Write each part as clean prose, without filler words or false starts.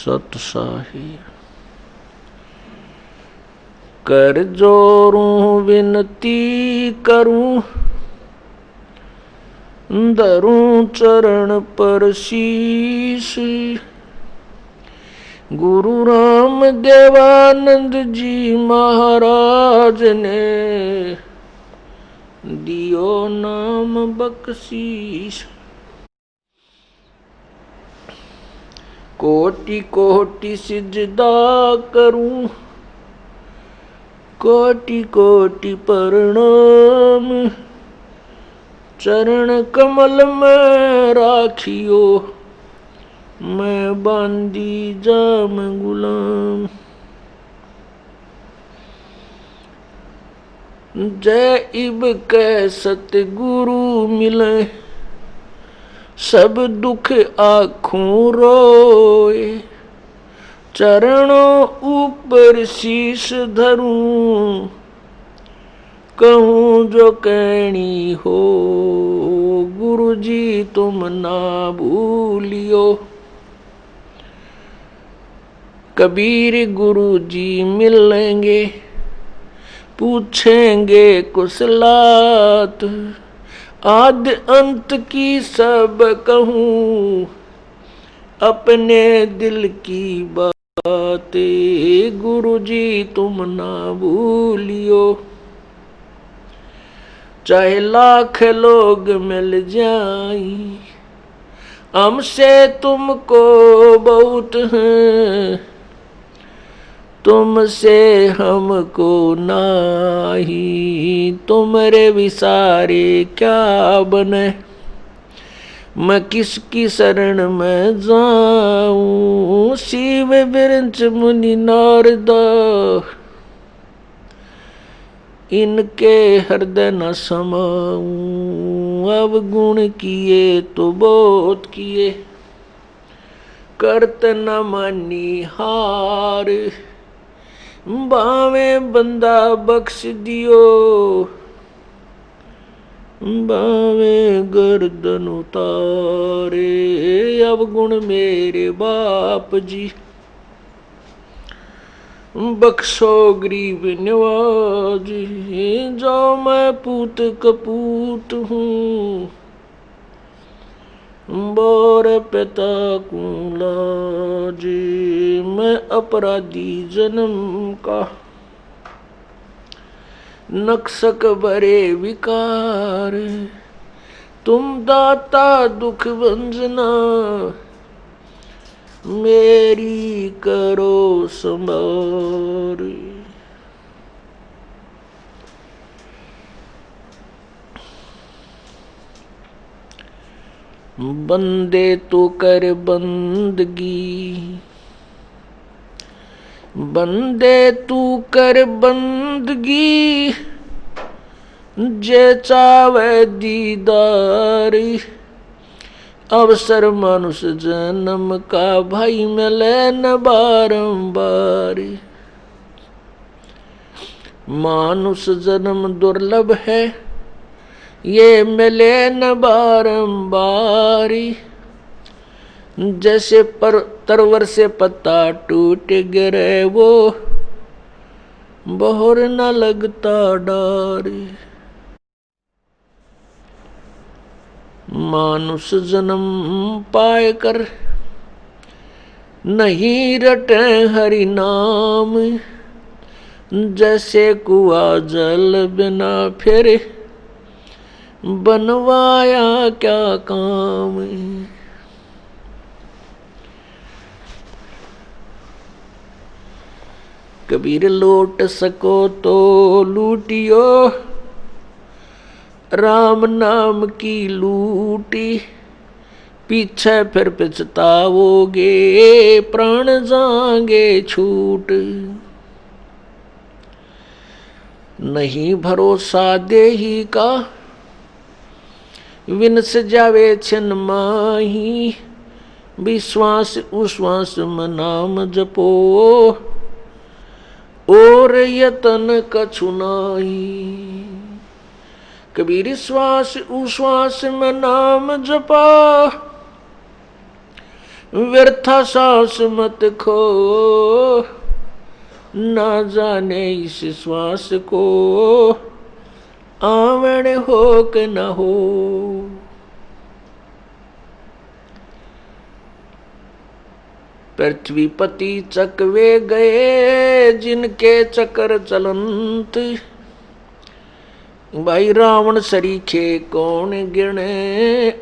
सतसाही कर जोरूं विनती करूं, धरूं चरण पर शीश। गुरु राम देवानंद जी महाराज ने दियो नाम बख्शीश। कोटि कोटि सिजदा करूं, कोटि कोटि प्रणाम। चरण कमल में राखियो, मैं बांदी जाम गुलाम। जय इब कै सतगुरु मिले, सब दुख आँखों रोए। चरणों ऊपर शीश धरूं, कहूँ जो कहनी हो। गुरु जी तुम ना भूलियो, कबीर गुरु जी मिलेंगे, पूछेंगे कुशलात। आद अंत की सब कहूँ, अपने दिल की बातें। गुरु जी तुम ना भूलियो, चाहे लाख लोग मिल जाएं, हमसे तुमको बहुत है, तुमसे हमको नाही। तुमरे विसारे क्या बने, मैं किसकी शरण में जाऊं। शिव विरंच मुनि नारद, इनके हृदय न समाऊं। अब गुण किए तो बहुत किए, करत न मानी हार। बावे बंदा बख्श दियो, बावे गर्दन उतारे। अब गुण मेरे बाप जी, बख्शो गरीब नवाज। जो मैं पूत कपूत हूँ, बोर पिता को लाज। मैं अपराधी जन्म का, नक्सक भरे विकार। तुम दाता दुख भंजना, मेरी करो संभार। बंदे तो कर बंदगी, बंदे तू कर बंदगी। जे चावे दीदार, अवसर मनुष्य जन्म का भाई मिले न बारंबार। मानुष जन्म दुर्लभ है, ये मिले न बारंबार। जैसे पर तरवर से पत्ता टूट गिरे, वो बहोर न लगता डार। मानुष जन्म पाए कर, नहीं रटे हरि नाम। जैसे कुआ जल बिना फिर, बनवाया क्या काम। कबीर लौट सको तो लूटियो, राम नाम की लूटी। पीछे फिर पछताओगे, प्राण जाएंगे छूट। नहीं भरोसा देही का, विनस जावे छिन माही। विश्वास उश्वास में नाम जपो, और यतन कछु नाही। कबीर श्वास उश्वास में नाम जपा, व्यर्था सांस मत खो, ना जाने इस श्वास को आवण हो के न हो। पृथ्वीपति चकवे गए जिनके चक्र चलंत, भाई रावण सरीखे कौन गिने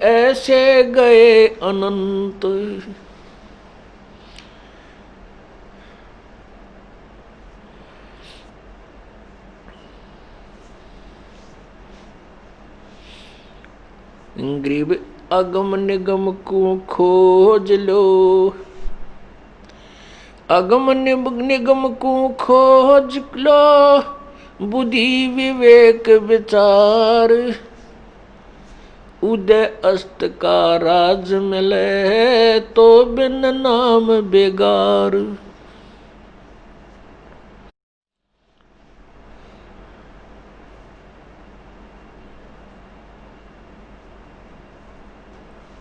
ऐसे गए अनंत। गरीब अगम निगम को खोज लो, अगम निगम को खोज लो, बुद्धि विवेक विचार, उदय अस्त का राज मिले तो बिन नाम बेगार।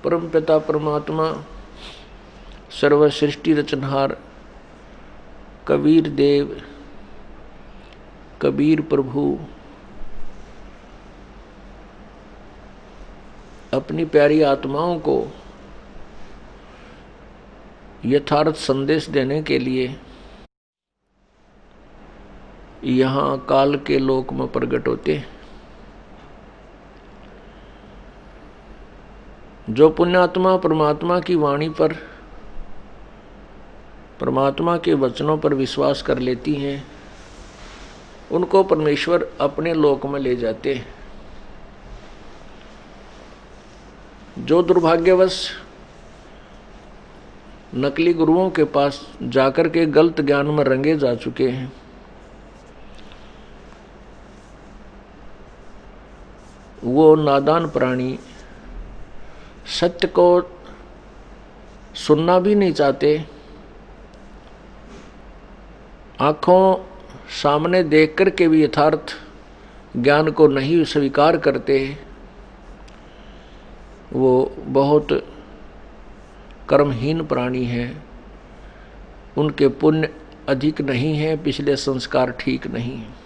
परम पिता परमात्मा सर्व सृष्टि रचनहार कबीर देव कबीर प्रभु अपनी प्यारी आत्माओं को यथार्थ संदेश देने के लिए यहाँ काल के लोक में प्रकट होते हैं। जो पुण्यात्मा परमात्मा की वाणी पर, परमात्मा के वचनों पर विश्वास कर लेती हैं, उनको परमेश्वर अपने लोक में ले जाते हैं। जो दुर्भाग्यवश नकली गुरुओं के पास जाकर के गलत ज्ञान में रंगे जा चुके हैं, वो नादान प्राणी सत्य को सुनना भी नहीं चाहते, आंखों सामने देख कर के भी यथार्थ ज्ञान को नहीं स्वीकार करते। वो बहुत कर्महीन प्राणी हैं, उनके पुण्य अधिक नहीं है, पिछले संस्कार ठीक नहीं है।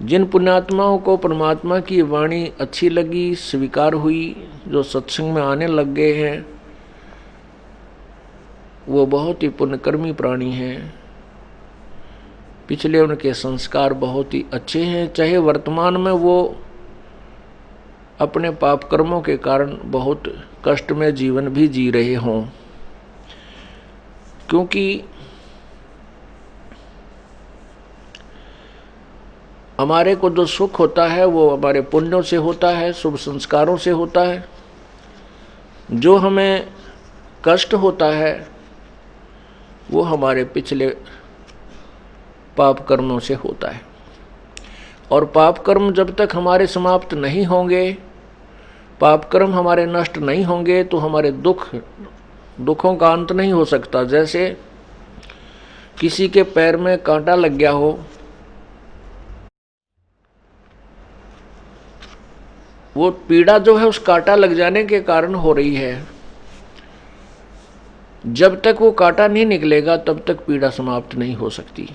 जिन पुण्यात्माओं को परमात्मा की वाणी अच्छी लगी, स्वीकार हुई, जो सत्संग में आने लग गए हैं, वो बहुत ही पुण्यकर्मी प्राणी हैं। पिछले उनके संस्कार बहुत ही अच्छे हैं, चाहे वर्तमान में वो अपने पाप कर्मों के कारण बहुत कष्ट में जीवन भी जी रहे हों। क्योंकि हमारे को जो सुख होता है वो हमारे पुण्यों से होता है, शुभ संस्कारों से होता है। जो हमें कष्ट होता है वो हमारे पिछले पाप कर्मों से होता है। और पाप कर्म जब तक हमारे समाप्त नहीं होंगे, पाप कर्म हमारे नष्ट नहीं होंगे, तो हमारे दुखों का अंत नहीं हो सकता। जैसे किसी के पैर में कांटा लग गया हो, वो पीड़ा जो है उस कांटा लग जाने के कारण हो रही है। जब तक वो कांटा नहीं निकलेगा तब तक पीड़ा समाप्त नहीं हो सकती।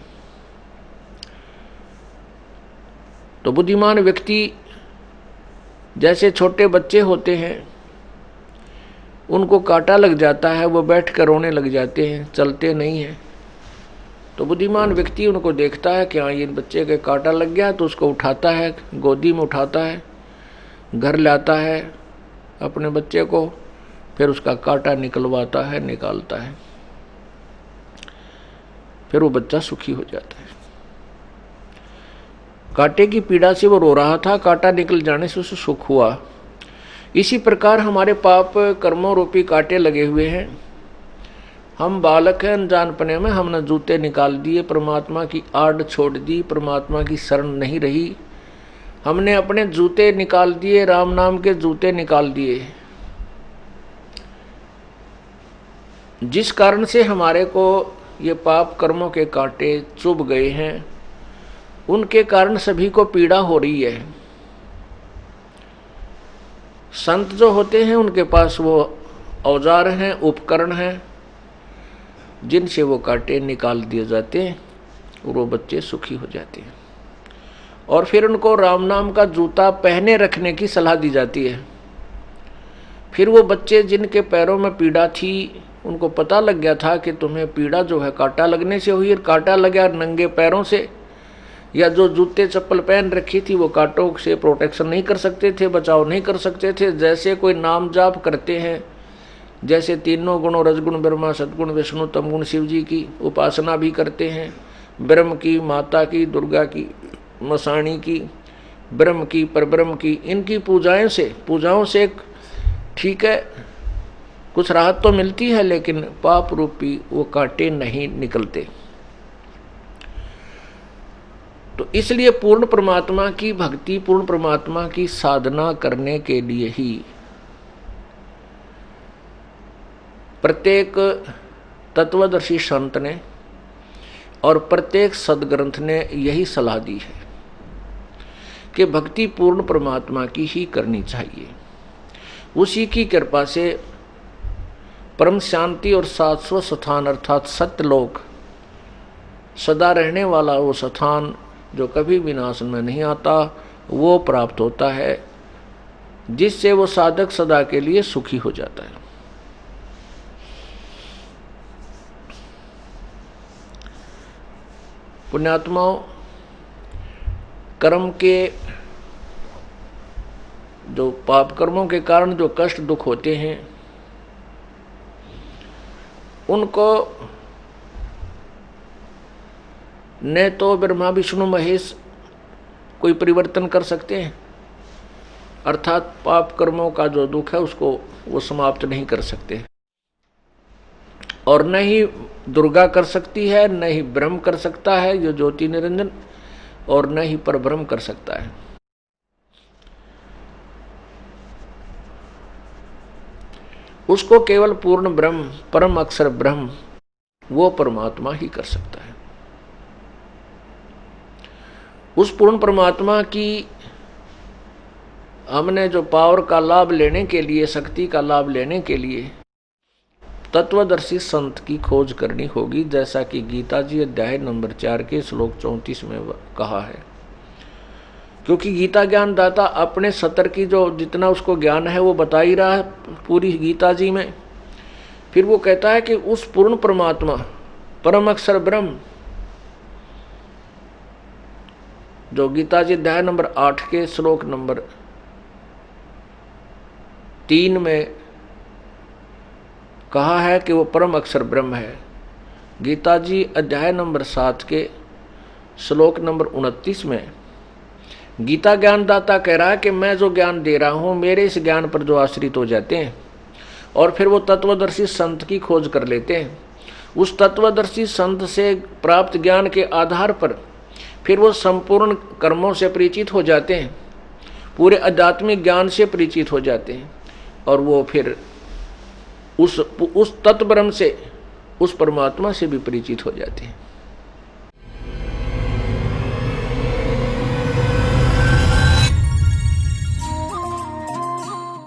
तो बुद्धिमान व्यक्ति, जैसे छोटे बच्चे होते हैं, उनको कांटा लग जाता है, वो बैठ कर रोने लग जाते हैं, चलते नहीं हैं। तो बुद्धिमान व्यक्ति उनको देखता है कि हाँ ये बच्चे के कांटा लग गया, तो उसको उठाता है, गोदी में उठाता है, घर लाता है अपने बच्चे को, फिर उसका कांटा निकलवाता है, निकालता है, फिर वो बच्चा सुखी हो जाता है। कांटे की पीड़ा से वो रो रहा था, कांटा निकल जाने से उसे सुख हुआ। इसी प्रकार हमारे पाप कर्मों रूपी कांटे लगे हुए हैं। हम बालक हैं, अनजानपने में हमने जूते निकाल दिए, परमात्मा की आड़ छोड़ दी, परमात्मा की शरण नहीं रही, हमने अपने जूते निकाल दिए, राम नाम के जूते निकाल दिए, जिस कारण से हमारे को ये पाप कर्मों के कांटे चुभ गए हैं। उनके कारण सभी को पीड़ा हो रही है। संत जो होते हैं उनके पास वो औजार हैं, उपकरण हैं, जिनसे वो कांटे निकाल दिए जाते हैं और वो बच्चे सुखी हो जाते हैं। और फिर उनको राम नाम का जूता पहने रखने की सलाह दी जाती है। फिर वो बच्चे जिनके पैरों में पीड़ा थी, उनको पता लग गया था कि तुम्हें पीड़ा जो है कांटा लगने से हुई, कांटा लगा नंगे पैरों से, या जो जूते चप्पल पहन रखी थी वो कांटों से प्रोटेक्शन नहीं कर सकते थे, बचाव नहीं कर सकते थे। जैसे कोई नाम जाप करते हैं, जैसे तीनों गुणों रजगुण ब्रह्मा सदगुण विष्णु तमगुण शिव जी की उपासना भी करते हैं, ब्रह्म की, माता की, दुर्गा की, मसाणी की, ब्रह्म की, परब्रह्म की, इनकी पूजाओं से ठीक है कुछ राहत तो मिलती है, लेकिन पाप रूपी वो कांटे नहीं निकलते। तो इसलिए पूर्ण परमात्मा की भक्ति, पूर्ण परमात्मा की साधना करने के लिए ही प्रत्येक तत्वदर्शी संत ने और प्रत्येक सदग्रंथ ने यही सलाह दी है कि भक्ति पूर्ण परमात्मा की ही करनी चाहिए। उसी की कृपा से परम शांति और शाश्वत स्थान अर्थात सत्यलोक, सदा रहने वाला वो स्थान जो कभी विनाश में नहीं आता, वो प्राप्त होता है, जिससे वो साधक सदा के लिए सुखी हो जाता है। पुण्यात्माओं, कर्म के जो पाप कर्मों के कारण जो कष्ट दुख होते हैं, उनको न तो ब्रह्मा विष्णु महेश कोई परिवर्तन कर सकते हैं, अर्थात पाप कर्मों का जो दुख है उसको वो समाप्त नहीं कर सकते, और न ही दुर्गा कर सकती है, न ही ब्रह्म कर सकता है जो ज्योति निरंजन, और न ही परब्रह्म कर सकता है। उसको केवल पूर्ण ब्रह्म, परम अक्षर ब्रह्म, वो परमात्मा ही कर सकता है। उस पूर्ण परमात्मा की हमने जो पावर का लाभ लेने के लिए, शक्ति का लाभ लेने के लिए तत्वदर्शी संत की खोज करनी होगी, जैसा कि गीता जी अध्याय नंबर 4 के श्लोक 34 में कहा है। क्योंकि गीता ज्ञान दाता अपने सतर की जो जितना उसको ज्ञान है वो बता ही रहा है पूरी गीता जी में। फिर वो कहता है कि उस पूर्ण परमात्मा, परम अक्षर ब्रह्म, जो गीता जी अध्याय नंबर 8 के श्लोक नंबर 3 में कहा है कि वो परम अक्षर ब्रह्म है। गीता जी अध्याय नंबर 7 के श्लोक नंबर 29 में गीता ज्ञानदाता कह रहा है कि मैं जो ज्ञान दे रहा हूँ, मेरे इस ज्ञान पर जो आश्रित हो जाते हैं और फिर वो तत्वदर्शी संत की खोज कर लेते हैं, उस तत्वदर्शी संत से प्राप्त ज्ञान के आधार पर फिर वो संपूर्ण कर्मों से परिचित हो जाते हैं, पूरे आध्यात्मिक ज्ञान से परिचित हो जाते हैं, और वो फिर उस तत्व ब्रह्म से, उस परमात्मा से भी परिचित हो जाते हैं।